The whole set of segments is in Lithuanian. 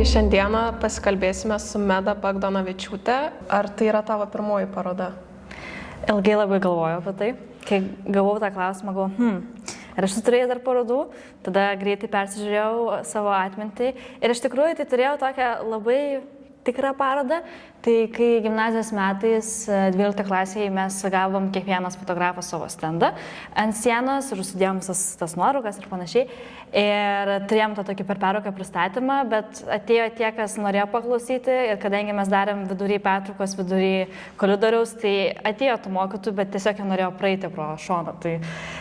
Šiandieną pasikalbėsime su Meda Bagdonavičiūtė. Ar tai yra tavo pirmoji paroda? Ilgai labai galvojau apie tai. Kai gavau tą klausimą, galvojau, ir aš turėjau dar parodų, tada greitai persižiūrėjau savo atmintį. Ir iš tikrųjų tai turėjau tokią labai tikrą parodą. Tai kai gimnazijos metais 12 klasėje mes gavom kiekvienas fotografas savo stendą ant sienos ir užsidėjom visas tas nuotraukas ir panašiai. Ir turėjom tą tokį per pertrauką pristatymą, bet atėjo tie, kas norėjo paklausyti ir kadangi mes darėm vidury pertraukos, vidury koridoriaus, tai atėjo tų mokytojų, bet tiesiog jie norėjo praeiti pro šoną. Tai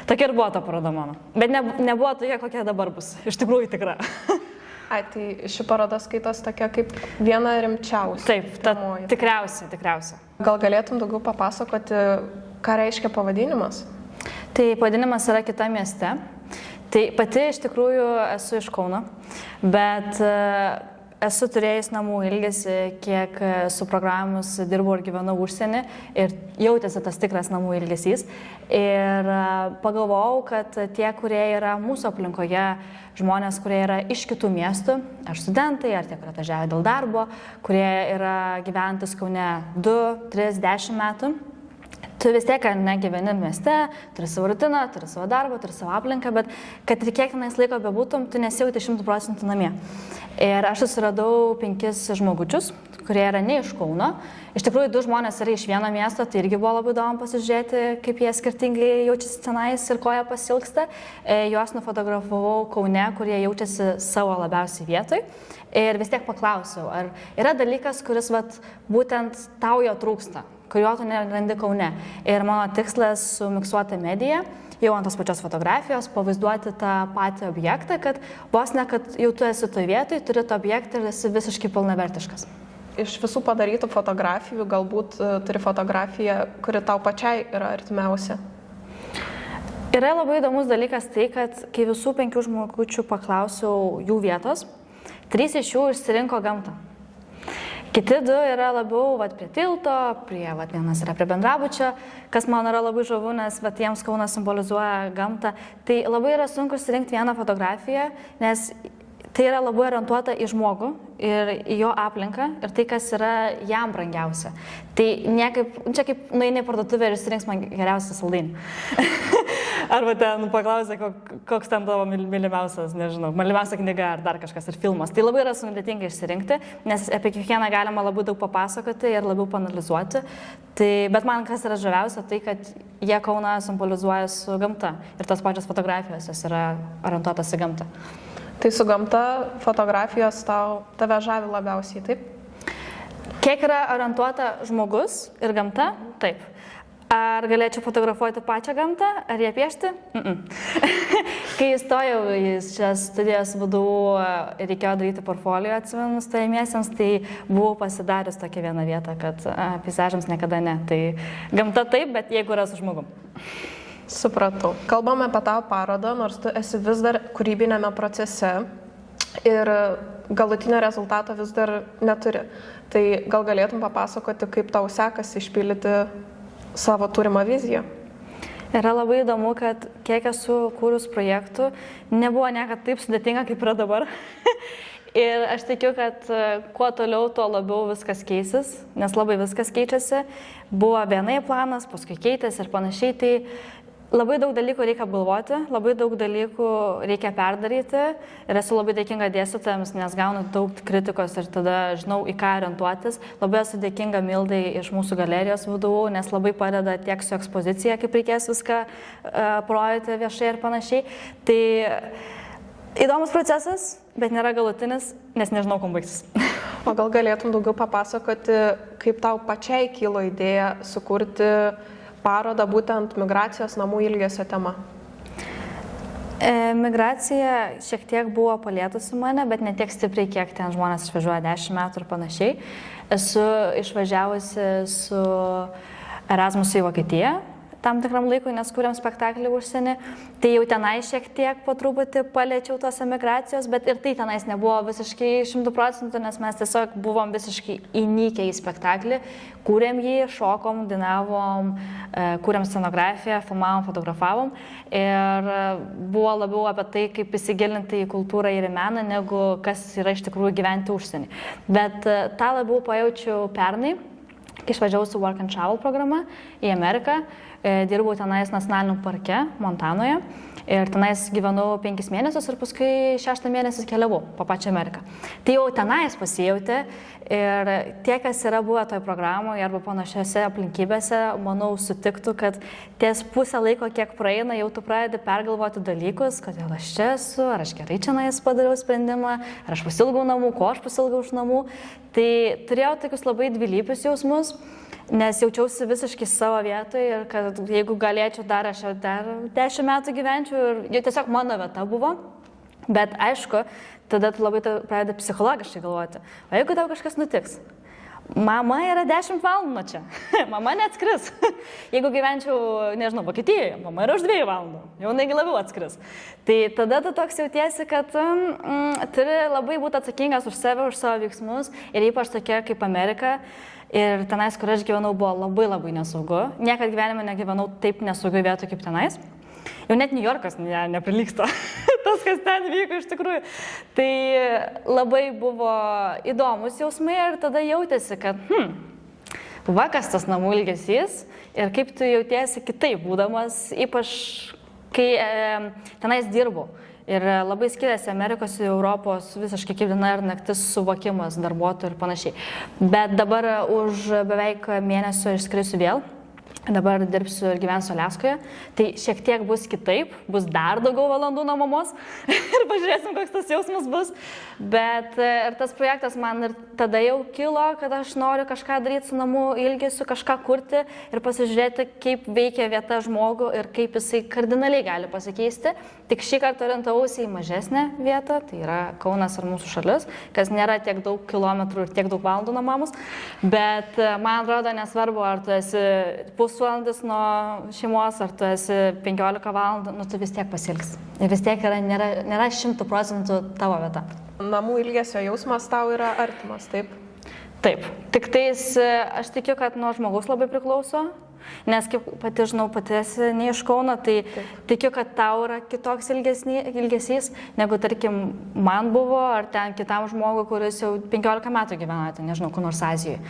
tokia ir buvo ta paroda mano. Bet nebuvo tokia, kokia dabar bus. Iš tikrųjų tikra. Ai, tai ši paroda skaitos tokia kaip viena rimčiausia. Taip, tikriausiai. Gal galėtum daugiau papasakoti, ką reiškia pavadinimas? Tai pavadinimas yra Kita mieste. Tai pati iš tikrųjų esu iš Kauno, bet esu turėjus namų ilgesį, kiek su programomis dirbau ir gyvenau užsienį ir jautėsi tas tikras namų ilgesys. Ir pagalvojau, kad tie, kurie yra mūsų aplinkoje, žmonės, kurie yra iš kitų miestų, ar studentai, ar tie, kurie atvažiavo dėl darbo, kurie yra gyvenantys Kaune 2, 3, 10 metų, tu vis tiek negyveni mieste, turi savo rutiną, turi savo darbą, turi savo aplinką, bet kad ir kiek tenais laiko bebūtum, tu nesijauti 100% namie. Ir aš susiradau 5 žmogučius, kurie yra ne iš Kauno. Iš tikrųjų, 2 žmonės yra iš vieno miesto, tai irgi buvo labai įdomu pasižiūrėti, kaip jie skirtingai jaučiasi tenais ir ko jie pasilgsta. Juos nufotografavau Kaune, kurie jaučiasi savo labiausiai vietoj. Ir vis tiek paklausiau, ar yra dalykas, kuris būtent tau jo trūksta, kurio tu nerandi Kaune. Ir mano tikslas su miksuota medija, jau ant tos pačios fotografijos, pavaizduoti tą patį objektą, kad vos ne, kad jau tu esi toje vietoje, turi tą objektą ir esi visiškai pilnavertiškas. Iš visų padarytų fotografijų galbūt turi fotografiją, kuri tau pačiai yra artimiausia? Yra labai įdomus dalykas tai, kad kai visų 5 žmogučių paklausiau jų vietos, 3 iš jų išsirinko gamtą. Kiti 2 yra labiau prie tilto, vienas yra prie bendrabučio, kas man yra labai žavu, nes jiems Kaunas simbolizuoja gamtą. Tai labai yra sunku išsirinkti vieną fotografiją, nes tai yra labai orientuota į žmogų ir į jo aplinką ir tai, kas yra jam brangiausia. Tai čia kaip nueini į parduotuvę ir išsirinks man geriausią saldainį. Arba ten paklausė, koks ten tavo mylimiausias, nežinau, mylimiausia knyga ar dar kažkas, ar filmas. Tai labai yra sudėtinga išsirinkti, nes apie kiekvieną galima labai daug papasakoti ir labiau panalizuoti. Bet man kas yra žaviausia, tai kad jie Kauną simbolizuoja su gamta ir tos pačios fotografijos jos yra orientuotas į gamtą. Tai su gamta fotografijos tave žavi labiausiai, taip? Kiek yra orientuota žmogus ir gamta? Taip. Ar galėčiau fotografuoti pačią gamtą, ar ją piešti? Kai įstojau į šias studijas VDU ir reikėjo daryti portfolio, atsimenu, stojamiesiems, tai buvau pasidarius tokią vieną vietą, kad peizažams niekada ne. Tai gamta taip, bet jeigu yra su žmogum. Supratau. Kalbame apie tavo parodą, nors tu esi vis dar kūrybinėme procese ir galutinio rezultato vis dar neturi. Tai gal galėtum papasakoti, kaip tau sekasi išpildyti savo turimą viziją? Yra labai įdomu, kad kiek esu kūrus projektų, nebuvo niekad taip sudėtinga, kaip yra dabar. Ir aš tikiu, kad kuo toliau, tuo labiau viskas keisis, nes labai viskas keičiasi. Buvo vienai planas, paskui keitėsi ir panašiai. Tai labai daug dalykų reikia apgalvoti, labai daug dalykų reikia perdaryti ir esu labai dėkinga dėstytojams, nes gaunu daug kritikos ir tada žinau, į ką orientuotis. Labai esu dėkinga Mildai iš mūsų galerijos VDU, nes labai padeda tiek su ekspozicija, kaip reikės viską parodyti viešai ir panašiai. Tai įdomus procesas, bet nėra galutinis, nes nežinau, kuo baigsis. O gal galėtum daugiau papasakoti, kaip tau pačiai kilo idėja sukurti parodą būtent migracijos namų ilgesio tema? Migracija šiek tiek buvo palietusi mane, bet ne tiek stipriai, kiek ten žmonės išvažiuoja 10 metų ir panašiai. Esu išvažiavusi su Erasmusu į Vokietiją tam tikram laikui, nes kūrėm spektaklį užsienį, tai jau tenai šiek tiek po truputį paliečiau tos emigracijos, bet ir tai tenais nebuvo visiškai 100%, nes mes tiesiog buvom visiškai įnikę į spektaklį, kūrėm jį, šokom, dainavom, kūrėm scenografiją, filmavom, fotografavom ir buvo labiau apie tai, kaip įsigilinti į kultūrą ir į meną, negu kas yra iš tikrųjų gyventi užsienį. Bet tą labiau pajaučiau pernai, kai išvažiavau su Work and Travel programa į Ameriką. Dirbau tenais nacionaliniam parke Montanoje ir tenais gyvenau 5 mėnesius ir paskui 6 mėnesį keliavau po pačią Ameriką. Tai jau tenais pasijautė ir tie, kas yra buvę toj programoje arba panašiose aplinkybėse, manau, sutiktų, kad ties pusę laiko, kiek praeina, jau tu pradedi pergalvoti dalykus, kodėl aš čia esu, ar aš gerai čionais padariau sprendimą, ar aš pasilgau namų, ko aš pasilgau iš namų. Tai turėjau tokius labai dvilypius jausmus, nes jaučiausi visiškai savo vietoje ir kad jeigu galėčiau dar, aš jau dar 10 metų gyvenčiau ir jau tiesiog mano vieta buvo. Bet aišku, tada tu labai pradedi psichologiškai galvoti, o jeigu tau kažkas nutiks? Mama yra 10 valandų čia, mama neatskris. Jeigu gyvenčiau, nežinau, Vokietijoje, mama yra už 2 valandų, jau negi labiau atskris. Tai tada tu toks jautiesi, kad turi labai būti atsakingas už save, už savo veiksmus ir ypač tokia kaip Amerika. Ir tenais, kur aš gyvenau, buvo labai nesaugu. Niekad gyvenime negyvenau taip nesaugiai vietoj kaip tenais. Jau net New Yorkas neprilygsta tas, kas ten vyko iš tikrųjų. Tai labai buvo įdomus jausmai ir tada jautėsi, kad va kas tas namų ilgesys ir kaip tu jautiesi kitaip būdamas, ypač kai tenais dirbu. Ir labai skiriasi Amerikos ir Europos visiškai kaip diena ir naktis suvokimas darbuotojų ir panašiai. Bet dabar už beveik mėnesio išskrisiu vėl. Dabar dirbsiu ir gyvensiu Aliaskoje. Tai šiek tiek bus kitaip, bus dar daugiau valandų nuo mamos ir pažiūrėsim, koks tas jausmas bus. Bet ir tas projektas man ir tada jau kilo, kad aš noriu kažką daryti su namų ilgesiu, kažką kurti ir pasižiūrėti, kaip veikia vieta žmogų ir kaip jisai kardinaliai gali pasikeisti. Tik šį kartą orientavausi į mažesnę vietą, tai yra Kaunas ir mūsų šalis, kas nėra tiek daug kilometrų ir tiek daug valandų nuo mamos. Bet man atrodo nesvarbu, ar tu esi pusvalandis nuo šeimos, ar tu esi 15 valandų, tu vis tiek pasilgsi. Ir vis tiek nėra 100% tavo vieta. Namų ilgesio jausmas tau yra artimas, taip? Taip. Tik tais aš tikiu, kad nuo žmogaus labai priklauso. Nes kaip pati žinau, pati esi ne iš Kauno, tai tikiu, kad tau yra kitoks ilgesys, negu tarkim man buvo, ar ten kitam žmogui, kuris jau 15 metų gyvena, tai nežinau, kur nors Azijoje.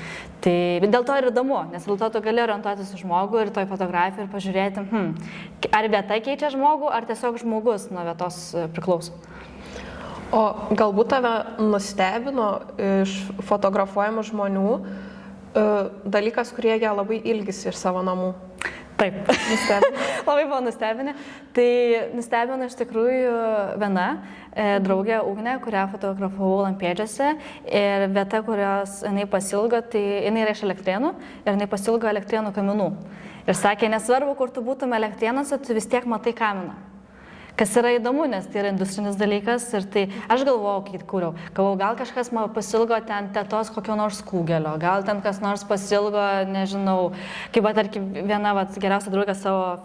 Tai dėl to ir įdomu, nes dėl to tu gali orientuotis į žmogų ir toj fotografijai ir pažiūrėti, ar vieta keičia žmogų, ar tiesiog žmogus nuo vietos priklauso. O galbūt tave nustebino iš fotografuojamų žmonių dalykas, kurie jie labai ilgisi iš savo namų? Taip, labai buvo nustebinę. Tai nustebino iš tikrųjų viena draugė Ugnė, kurią fotografavau Lampėdžiuose ir vieta, kurios jinai pasilgo, tai jinai yra iš Elektrėnų ir jinai pasilgo Elektrėnų kaminų. Ir sakė, nesvarbu, kur tu būtum Elektrėnuose, tu vis tiek matai kaminą. Kas yra įdomu, nes tai yra industrinis dalykas ir tai aš galvojau, kai kūriau, gal kažkas man pasilgo ten tetos kokio nors kūgelio, gal ten kas nors pasilgo, nežinau, kaip tarkim viena geriausia draugė savo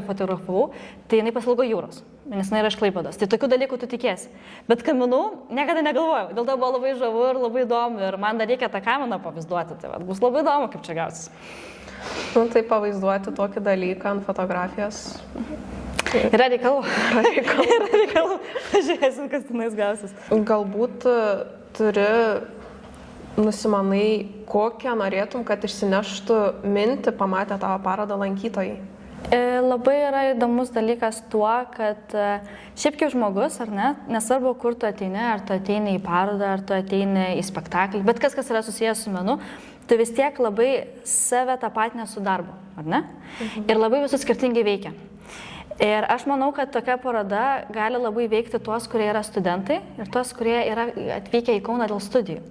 fotografavau, tai jinai pasilgo jūros, nes jinai yra iš Klaipėdos. Tai tokių dalykų tu tikiesi. Bet kaminų niekada negalvojau, dėl to buvo labai žavu ir labai įdomu ir man dar reikia tą kaminą pavaizduoti, tai bus labai įdomu, kaip čia gausis. Tai pavaizduoti tokį dalyką ant fotografijos. Yra reikalų. Pažiūrėsim, kas tenais gausis. Galbūt turi nusimanai, kokią norėtum, kad išsineštų mintį pamatę tavo parodą lankytojai? Labai yra įdomus dalykas tuo, kad šiaip kaip žmogus, ar ne, nesvarbu, kur tu ateini, ar tu ateini į parodą, ar tu ateini į spektaklį, bet kas yra susijęs su menu, tu vis tiek labai save tapatinė su darbu, ar ne? Ir labai visus skirtingai veikia. Ir aš manau, kad tokia paroda gali labai veikti tuos, kurie yra studentai ir tuos, kurie yra atvykę į Kauną dėl studijų.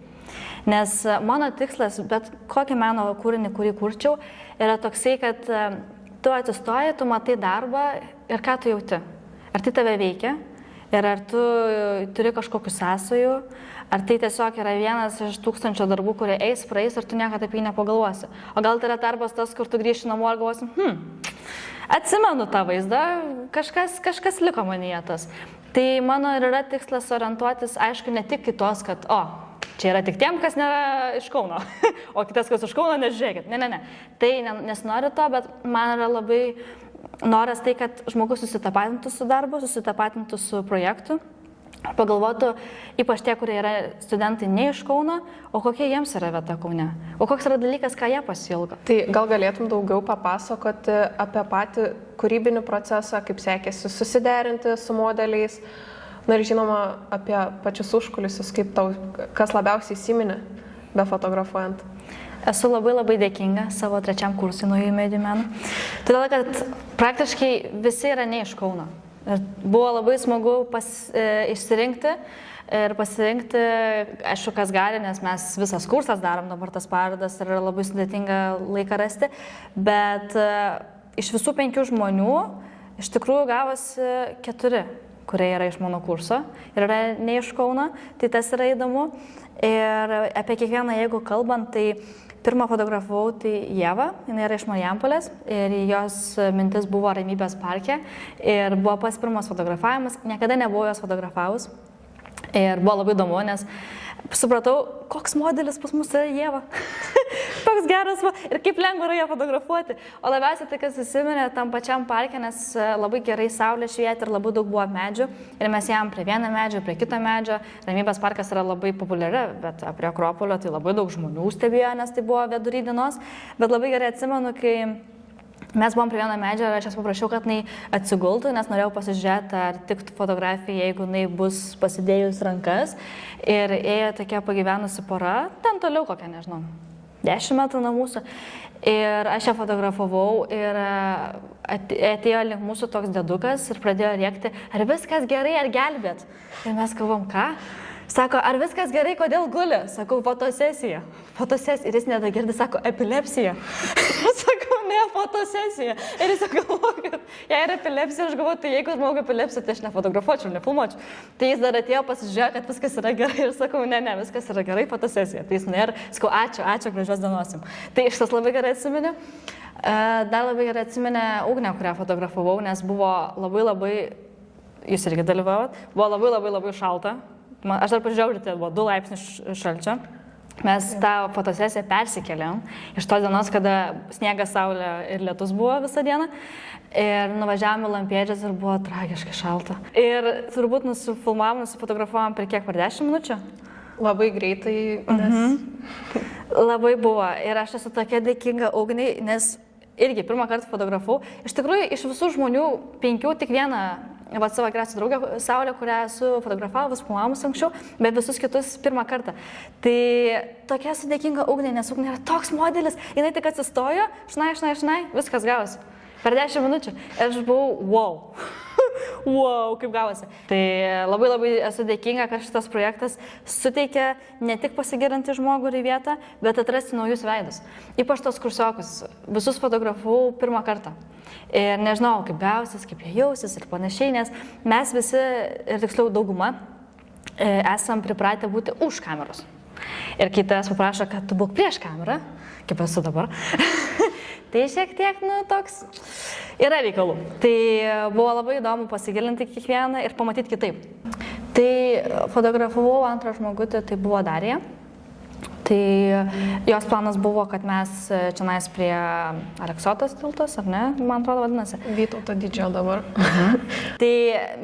Nes mano tikslas, bet kokį meno kūrinį, kurį kurčiau, yra toksai, kad tu atsistoji, tu matai darbą ir ką tu jauti. Ar tai tave veikia ir ar tu turi kažkokių sąsajų, ar tai tiesiog yra vienas iš 1000 darbų, kurie eis, praeis ir tu niekada apie jį nepagalvosi. O gal tai yra darbas tas, kur tu grįši namo ir galvosi, atsimenu tą vaizdą, kažkas liko manyje tas. Tai mano ir yra tikslas orientuotis, aišku, ne tik kitos, kad, čia yra tik tiem, kas nėra iš Kauno, o kitas, kas iš Kauno, nežiūrėkit. Ne. Tai nesinori to, bet man yra labai noras tai, kad žmogus susitapatintų su darbu, susitapatintų su projektu, pagalvotų, ypač tie, kurie yra studentai ne iš Kauno, o kokia jiems yra vieta Kaune, o koks yra dalykas, ką jie pasiilgo. Tai gal galėtum daugiau papasakoti apie patį kūrybinį procesą, kaip sekėsi susiderinti su modeliais, na ir žinoma apie pačius užkulisius, kaip tau, kas labiausiai įsiminė be fotografuojant. Esu labai dėkinga savo 3 kursui naujųjų medijų menų, todėl kad praktiškai visi yra ne iš Kauno. Ir buvo labai smagu išsirinkti ir pasirinkti, aišku, kas gali, nes mes visas kursas darom dabar tas parodas ir yra labai sudėtinga laiką rasti, bet iš visų 5 žmonių iš tikrųjų gavosi 4, kurie yra iš mano kurso ir yra ne iš Kauno, tai tas yra įdomu. Ir apie kiekvieną, jeigu kalbant, tai pirmą fotografavau tai Ieva, jinai yra iš Marijampolės ir jos mintis buvo Ramybės parke ir buvo pats pirmas fotografavimas, niekada nebuvau jos fotografavus ir buvo labai įdomu, nes supratau, koks modelis pas mus yra Ieva, toks geras ir kaip lengva yra ją fotografuoti. O labiausiai tai, kas įsiminė tam pačiam parke, nes labai gerai saulė švietė ir labai daug buvo medžių ir mes ėjom prie vieno medžio, prie kito medžio. Ramybės parkas yra labai populiari, bet prie Akropolio tai labai daug žmonių stebėjo, nes tai buvo vidury dienos, bet labai gerai atsimenu, kai mes buvom prie vieno medžio ir aš jas paprašiau, kad jinai atsigultų, nes norėjau pasižiūrėti, ar tiktų fotografija, jeigu jinai bus pasidėjus rankas. Ir ėjo tokia pagyvenusi pora, ten toliau kokia, nežinau, 10 metrų nuo mūsų. Ir aš ją fotografavau ir atėjo link mūsų toks dedukas ir pradėjo rėkti, ar viskas gerai, ar gelbėt. Ir mes kalbam, ką? Sako, ar viskas gerai, kodėl guli? Sakau, fotosesija. Fotosesija. Ir jis nedagirdi, sako, epilepsija. Sakau, ne, fotosesija. Ir jis galvoja, kad jei yra epilepsija, aš galvoju, tai jeigu žmogui epilepsija, tai aš nefotografuočiau, nefilmuočiau. Tai jis dar atėjo pasižiūrėjo, kad viskas yra gerai ir sakau, ne, viskas yra gerai, fotosesija. Tai jis nėra, sakau, ačiū, gražios dienos jums. Tai šitas labai gerai atsimeni. Dar labai gerai atsiminė Ugnę, kurią fotografavau, nes buvo labai, jūs irgi dalyvavot, buvo labai šalta. Aš dar pažiūrėjau, tai buvo 2 laipsnius šalčio. Mes tą fotosesiją persikėlėm iš tos dienos, kada sniegas, saulė ir lietus buvo visą dieną. Ir nuvažiavom į Lampėdžias ir buvo tragiškai šalta. Ir turbūt nusifotografuojam per 10 minučių. Labai greitai, nes... Labai buvo. Ir aš esu tokia dėkinga Ugniai, nes irgi pirmą kartą fotografavau. Iš tikrųjų, iš visų žmonių 5 tik vieną savo geriausią draugę Saulę, kurią esu fotografavus, filmavus anksčiau, bet visus kitus pirmą kartą. Tai tokia esu dėkinga Ugnė, nes Ugnė yra toks modelis, jinai tik atsistojo, šnai, viskas gavosi. Per 10 minučių. Ir aš buvau, wow, kaip gavosi. Tai labai esu dėkinga, kad šitas projektas suteikia ne tik pasigirinti žmogų į vietą, bet atrasti naujus veidus. Ypač tos kursiokus. Visus fotografavau pirmą kartą. Ir nežinau, kaip gausis, kaip jie jausis ir panašiai, nes mes visi, ir tiksliau dauguma, esam pripratę būti už kameros. Ir kai tavęs paprašo, kad tu būk prieš kamerą, kaip esu dabar, tai šiek tiek, toks yra reikalų. Tai buvo labai įdomu pasigilinti kiekvieną ir pamatyti kitaip. Tai fotografavau antrą žmogutį, tai buvo Darija. Tai jos planas buvo, kad mes čionais prie Aleksotos tiltos, ar ne, man atrodo vadinasi. Vytauto Didžiojo dabar. Tai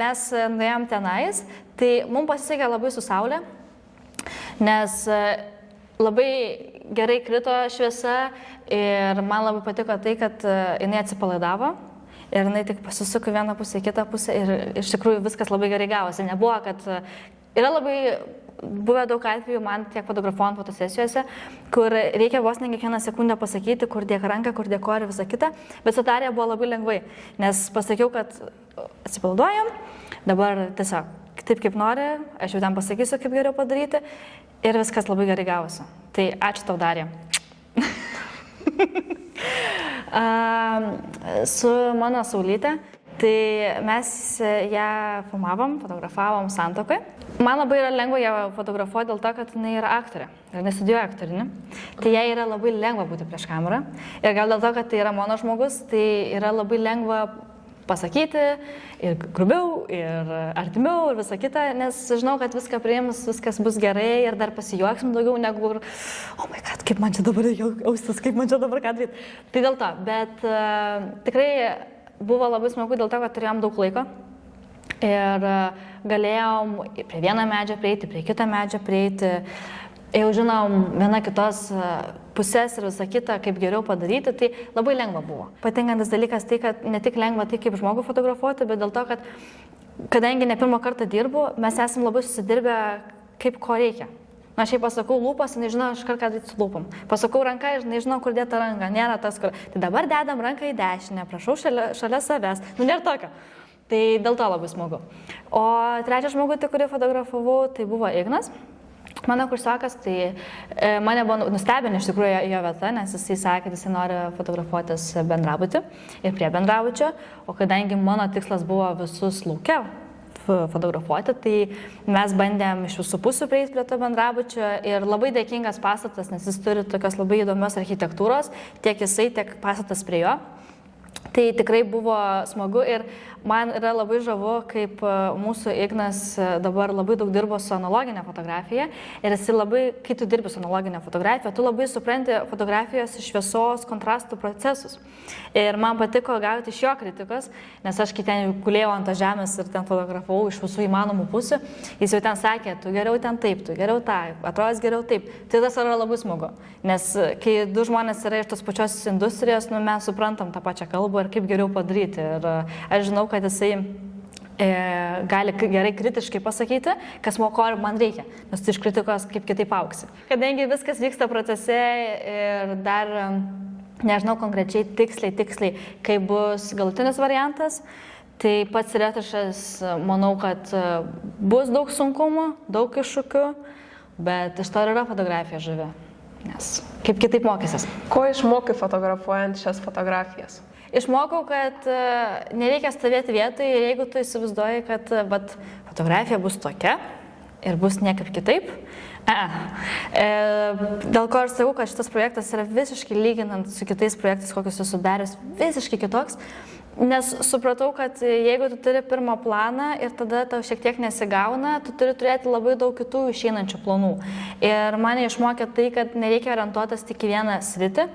mes nuėjom tenais, tai mums pasisekė labai su saulė, nes labai gerai krito šviesa ir man labai patiko tai, kad jinai atsipalaidavo ir jinai tik pasisuko vieną pusę, kitą pusę ir iš tikrųjų viskas labai gerai gavosi. Nebuvo, kad yra labai buvę daug atvejų man tiek fotografuojant fotosesijose, kur reikia vos ne kiekvieną sekundę pasakyti, kur dėk ranką, kur dėko ir visą kitą, bet su Darija buvo labai lengvai, nes pasakiau, kad atsipalaiduojam, dabar tiesiog taip kaip nori, aš jau ten pasakysiu, kaip geriau padaryti ir viskas labai gerai gavosi. Tai ačiū tau, Darija. Su mano Saulyte, tai mes ją filmavom, fotografavom Santuokai. Man labai yra lengva ją fotografuoti dėl to, kad jinai yra aktorė. Ir jinai studijuoja aktorinį. Tai jai yra labai lengva būti prieš kamerą. Ir gal dėl to, kad tai yra mano žmogus, tai yra labai lengva pasakyti ir grubiau, ir artimiau, ir visą kitą, nes žinau, kad viską priims, viskas bus gerai ir dar pasijuoksim daugiau negu, oh my god, kaip man čia dabar jaustis, kaip man čia dabar ką daryti. Tai dėl to, bet tikrai buvo labai smagu dėl to, kad turėjom daug laiko. Ir galėjom prie vieno medžio prieiti, prie kito medžio prieiti, jau žinom viena kitos pusės ir visą kitą, kaip geriau padaryti, tai labai lengva buvo. Patinkantis dalykas tai, kad ne tik lengva tai, kaip žmogų fotografuoti, bet dėl to, kad kadangi ne pirmą kartą dirbu, mes esam labai susidirbę, kaip ko reikia. Na, šiaip pasakau lūpas, nežinau, aš ką daryti su lūpom. Pasakau ranką, nežinau, kur dėta ranka, nėra tas, kur. Tai dabar dedam ranką į dešinę, prašau šalia savęs. Nu, nėra tokio. Tai dėl to labai smagu. O trečias žmogus, kurį fotografavau, tai buvo Ignas. Mano kursiokas, tai mane buvo nustebinę iš tikrųjų jo vieta, nes jisai sakė, kad jisai nori fotografuotis bendrabutį ir prie bendrabučio, o kadangi mano tikslas buvo visus lauke fotografuoti, tai mes bandėm iš visų pusių prieiti prie to bendrabučio ir labai dėkingas pastatas, nes jis turi tokios labai įdomios architektūros, tiek jisai, tiek pastatas prie jo. Tai tikrai buvo smagu ir man yra labai žavu, kaip mūsų Ignas dabar labai daug dirbo su analoginė fotografija ir jis labai, kai tu dirbi su analoginė fotografija, tu labai supranti fotografijos šviesos kontrastų procesus. Ir man patiko gauti iš jo kritikos, nes aš kai ten gulėjau ant žemės ir ten fotografavau iš visų įmanomų pusių, jis jau ten sakė, tu geriau ten taip, tu geriau taip, atrodys geriau taip. Tai tas yra labai smagu, nes kai du žmonės yra iš tos pačios industrijos, mes suprantam tą pačią kalbą ir kaip geriau padaryti. Ir aš žinau, kad jisai gali gerai kritiškai pasakyti, kas ko man reikia, nes tu iš kritikos kaip kitaip auksi. Kadangi viskas vyksta procese ir dar nežinau konkrečiai tiksliai, kai bus galutinis variantas, tai pats retušas, manau, kad bus daug sunkumų, daug iššūkių, bet iš to yra fotografija žavi, nes kaip kitaip mokysis. Ko išmokai fotografuojant šias fotografijas? Išmokau, kad nereikia stovėti vietoje ir jeigu tu įsivaizduoji, kad fotografija bus tokia ir bus niekaip kitaip. Dėl ko aš sakau, kad šitas projektas yra visiškai lyginant su kitais projektais, kokius esu daręs, visiškai kitoks. Nes supratau, kad jeigu tu turi pirmą planą ir tada tau šiek tiek nesigauna, tu turi turėti labai daug kitų išeinančių planų. Ir mane išmokė tai, kad nereikia orientuotas tik į vieną sritį.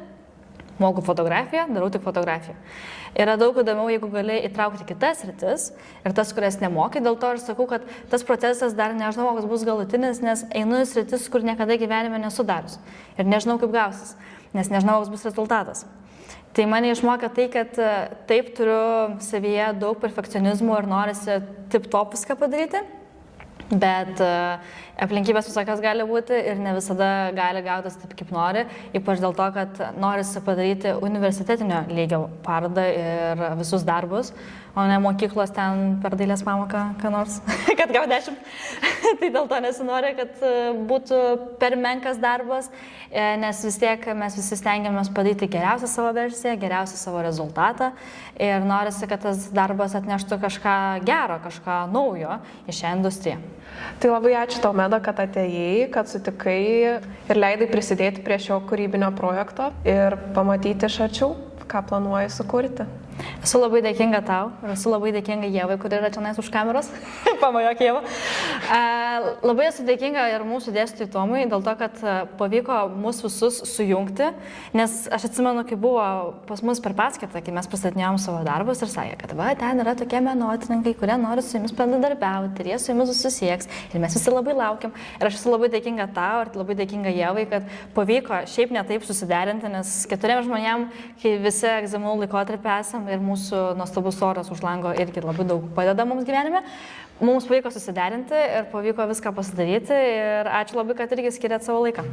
Moku fotografiją, darau tik fotografiją. Yra daug įdomiau, jeigu gali įtraukti kitas sritis ir tas, kurias nemoki. Dėl to aš sakau, kad tas procesas dar nežinau, koks bus galutinis, nes einu į sritis, kur niekada gyvenime nesu darius. Ir nežinau, kaip gausis, nes nežinau, koks bus rezultatas. Tai mane išmokė tai, kad taip turiu savyje daug perfekcionizmų ir norisi tip-top viską padaryti. Bet aplinkybės visokios gali būti ir ne visada gali gautis taip, kaip nori, ypač dėl to, kad norisi padaryti universitetinio lygio parodą ir visus darbus, o ne mokyklos ten per dailės pamoką, ką nors, kad gau 10. Tai dėl to nesinori, kad būtų per menkas darbas, nes vis tiek mes visi stengiamės padaryti geriausią savo versiją, geriausią savo rezultatą ir norisi, kad tas darbas atneštų kažką gero, kažką naujo į šią industriją. Tai labai ačiū tau, Meda, kad atėjai, kad sutikai ir leidai prisidėti prie šio kūrybinio projekto ir pamatyti iš arčiau, ką planuoji sukurti. Esu labai dėkinga tau ir esu labai dėkinga Ievai, kuri yra čia už kameros. Pamajok Ieva. Labai esu dėkinga ir mūsų dėstytojui Tomui dėl to, kad pavyko mus visus sujungti, nes aš atsimenu, kai buvo pas mus per paskaitą, kai mes pristatinėjom savo darbus ir sakė, kad ten yra tokie menotyrininkai, kurie nori su jumis bendradarbiauti ir jie su jumis susisieks ir mes visi labai laukiam. Ir aš esu labai dėkinga tau ir labai dėkinga Ievai, kad pavyko šiaip ne taip susiderinti, nes 4 žmonėm, kai visi egzaminų laikotarpį esam ir mūsų nuostabus oras už lango irgi labai daug padeda mums gyvenime. Mums pavyko susiderinti ir pavyko viską pasidaryti ir ačiū labai, kad irgi skiriat savo laiką.